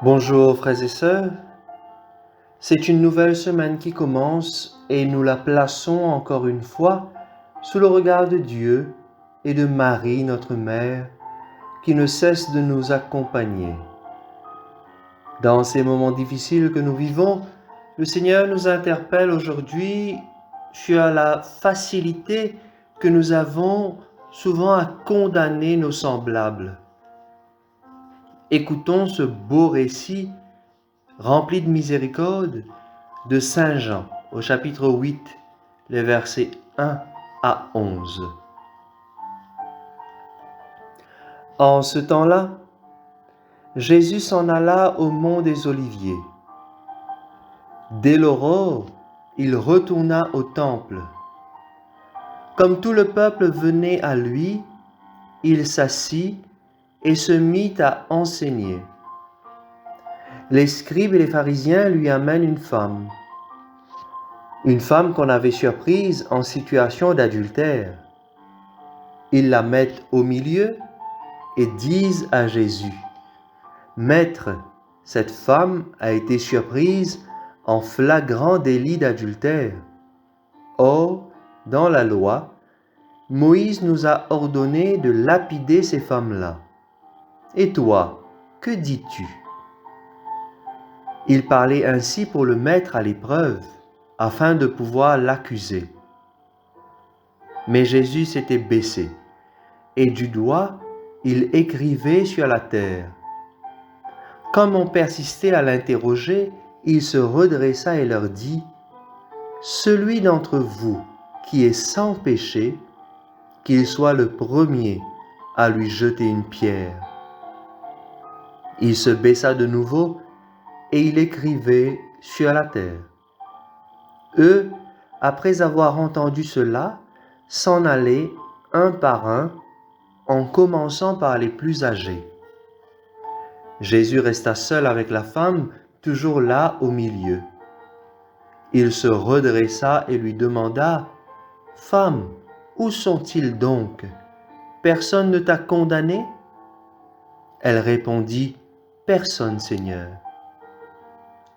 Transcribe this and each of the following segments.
Bonjour frères et sœurs, c'est une nouvelle semaine qui commence et nous la plaçons encore une fois sous le regard de Dieu et de Marie, notre Mère, qui ne cesse de nous accompagner. Dans ces moments difficiles que nous vivons, le Seigneur nous interpelle aujourd'hui sur la facilité que nous avons souvent à condamner nos semblables. Écoutons ce beau récit rempli de miséricorde de Saint Jean au chapitre 8, les versets 1 à 11. En ce temps-là, Jésus s'en alla au mont des Oliviers. Dès l'aurore, il retourna au temple. Comme tout le peuple venait à lui, il s'assit et se mit à enseigner. Les scribes et les pharisiens lui amènent une femme qu'on avait surprise en situation d'adultère. Ils la mettent au milieu et disent à Jésus, « Maître, cette femme a été surprise en flagrant délit d'adultère. Or, dans la loi, Moïse nous a ordonné de lapider ces femmes-là. Et toi, que dis-tu » Il parlait ainsi pour le mettre à l'épreuve, afin de pouvoir l'accuser. Mais Jésus s'était baissé, et du doigt, il écrivait sur la terre. Comme on persistait à l'interroger, il se redressa et leur dit, « Celui d'entre vous qui est sans péché, qu'il soit le premier à lui jeter une pierre. » Il se baissa de nouveau, et il écrivait sur la terre. Eux, après avoir entendu cela, s'en allaient un par un, en commençant par les plus âgés. Jésus resta seul avec la femme, toujours là au milieu. Il se redressa et lui demanda, « Femme, où sont-ils donc? Personne ne t'a condamné » Elle répondit, « Personne, Seigneur. »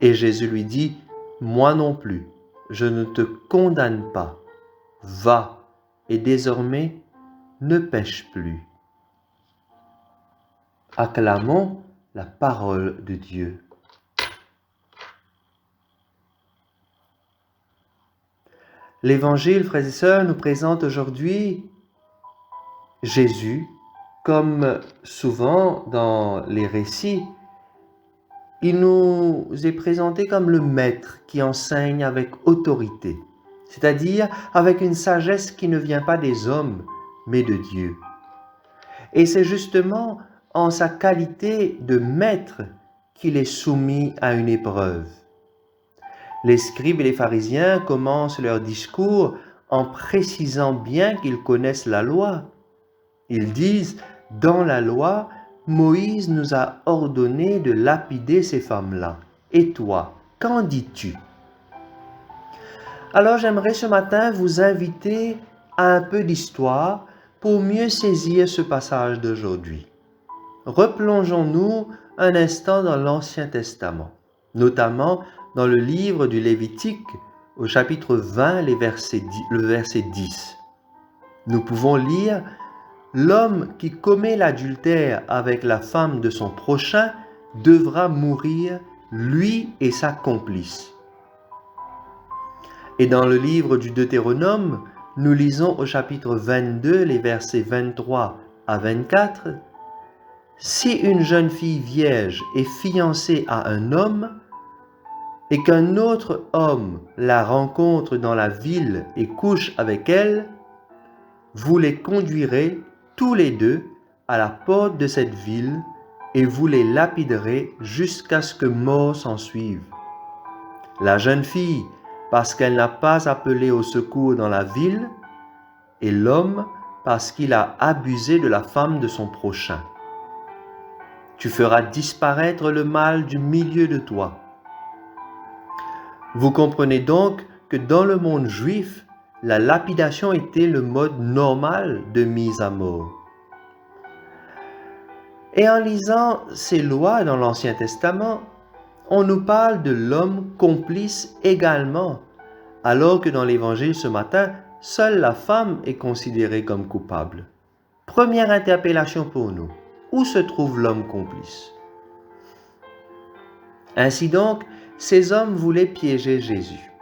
Et Jésus lui dit, « Moi non plus, je ne te condamne pas. Va, et désormais, ne pêche plus. » Acclamons la parole de Dieu. L'Évangile, frères et sœurs, nous présente aujourd'hui Jésus, comme souvent dans les récits. Il nous est présenté comme le maître qui enseigne avec autorité, c'est-à-dire avec une sagesse qui ne vient pas des hommes, mais de Dieu. Et c'est justement en sa qualité de maître qu'il est soumis à une épreuve. Les scribes et les pharisiens commencent leur discours en précisant bien qu'ils connaissent la loi. Ils disent, « Dans la loi, Moïse nous a ordonné de lapider ces femmes-là. Et toi, qu'en dis-tu » Alors j'aimerais ce matin vous inviter à un peu d'histoire pour mieux saisir ce passage d'aujourd'hui. Replongeons-nous un instant dans l'Ancien Testament, notamment dans le livre du Lévitique, au chapitre 20, le verset 10. Nous pouvons lire « L'homme qui commet l'adultère avec la femme de son prochain devra mourir, lui et sa complice. » Et dans le livre du Deutéronome, nous lisons au chapitre 22, les versets 23 à 24, « Si une jeune fille vierge est fiancée à un homme, et qu'un autre homme la rencontre dans la ville et couche avec elle, vous les conduirez tous les deux à la porte de cette ville et vous les lapiderez jusqu'à ce que mort s'ensuive. La jeune fille, parce qu'elle n'a pas appelé au secours dans la ville, et l'homme, parce qu'il a abusé de la femme de son prochain. Tu feras disparaître le mal du milieu de toi. » Vous comprenez donc que dans le monde juif, la lapidation était le mode normal de mise à mort. Et en lisant ces lois dans l'Ancien Testament, on nous parle de l'homme complice également, alors que dans l'Évangile ce matin, seule la femme est considérée comme coupable. Première interpellation pour nous. Où se trouve l'homme complice? Ainsi donc, ces hommes voulaient piéger Jésus.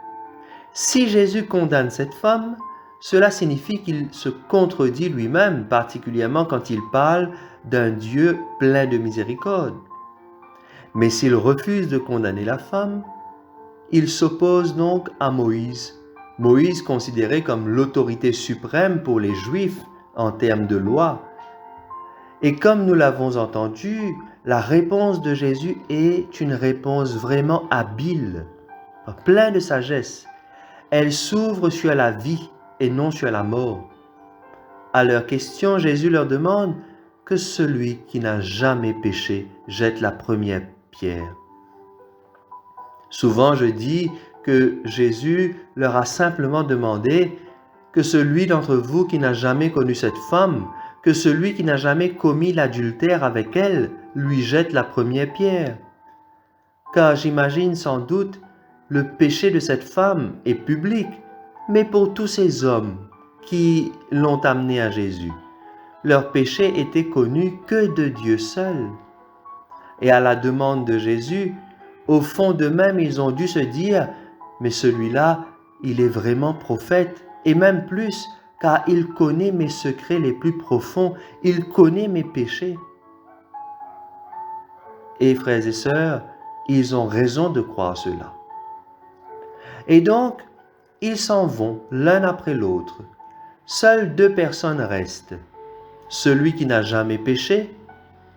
Si Jésus condamne cette femme, cela signifie qu'il se contredit lui-même, particulièrement quand il parle d'un Dieu plein de miséricorde. Mais s'il refuse de condamner la femme, il s'oppose donc à Moïse. Moïse considéré comme l'autorité suprême pour les Juifs en termes de loi. Et comme nous l'avons entendu, la réponse de Jésus est une réponse vraiment habile, pleine de sagesse. Elle s'ouvre sur la vie et non sur la mort. À leur question, Jésus leur demande que celui qui n'a jamais péché jette la première pierre. Souvent, je dis que Jésus leur a simplement demandé que celui d'entre vous qui n'a jamais connu cette femme, que celui qui n'a jamais commis l'adultère avec elle, lui jette la première pierre. Car j'imagine sans doute le péché de cette femme est public, mais pour tous ces hommes qui l'ont amené à Jésus, leur péché était connu que de Dieu seul. Et à la demande de Jésus, au fond d'eux-mêmes, ils ont dû se dire, mais celui-là, il est vraiment prophète, et même plus, car il connaît mes secrets les plus profonds, il connaît mes péchés. Et frères et sœurs, ils ont raison de croire cela. Et donc, ils s'en vont l'un après l'autre. Seules deux personnes restent. Celui qui n'a jamais péché,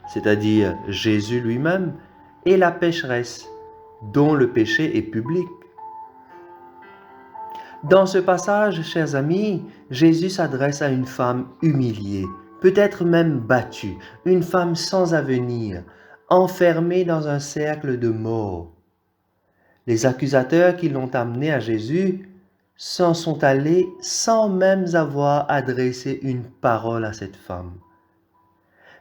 c'est-à-dire Jésus lui-même, et la pécheresse, dont le péché est public. Dans ce passage, chers amis, Jésus s'adresse à une femme humiliée, peut-être même battue, une femme sans avenir, enfermée dans un cercle de mort. Les accusateurs qui l'ont amenée à Jésus s'en sont allés sans même avoir adressé une parole à cette femme.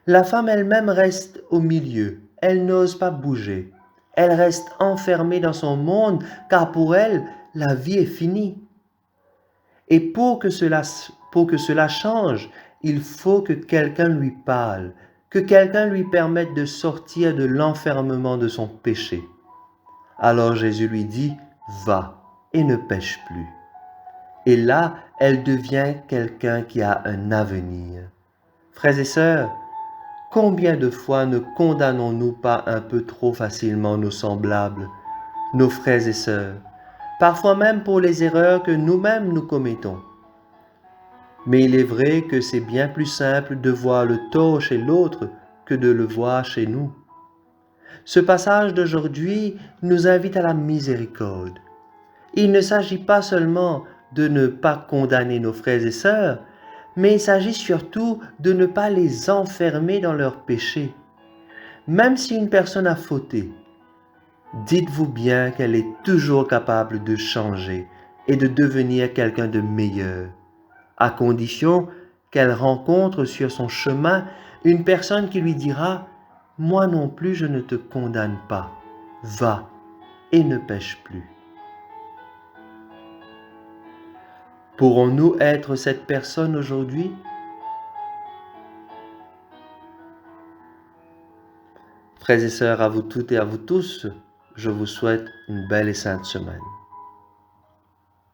La femme elle-même reste au milieu, elle n'ose pas bouger. Elle reste enfermée dans son monde car pour elle, la vie est finie. Et pour que cela change, il faut que quelqu'un lui parle, que quelqu'un lui permette de sortir de l'enfermement de son péché. Alors Jésus lui dit, « Va et ne pêche plus. » Et là, elle devient quelqu'un qui a un avenir. Frères et sœurs, combien de fois ne condamnons-nous pas un peu trop facilement nos semblables, nos frères et sœurs, parfois même pour les erreurs que nous-mêmes nous commettons? Mais il est vrai que c'est bien plus simple de voir le tort chez l'autre que de le voir chez nous. Ce passage d'aujourd'hui nous invite à la miséricorde. Il ne s'agit pas seulement de ne pas condamner nos frères et sœurs, mais il s'agit surtout de ne pas les enfermer dans leurs péchés. Même si une personne a fauté, dites-vous bien qu'elle est toujours capable de changer et de devenir quelqu'un de meilleur, à condition qu'elle rencontre sur son chemin une personne qui lui dira « Moi non plus je ne te condamne pas, va et ne pêche plus. » Pourrons-nous être cette personne aujourd'hui? Frères et sœurs, à vous toutes et à vous tous, je vous souhaite une belle et sainte semaine.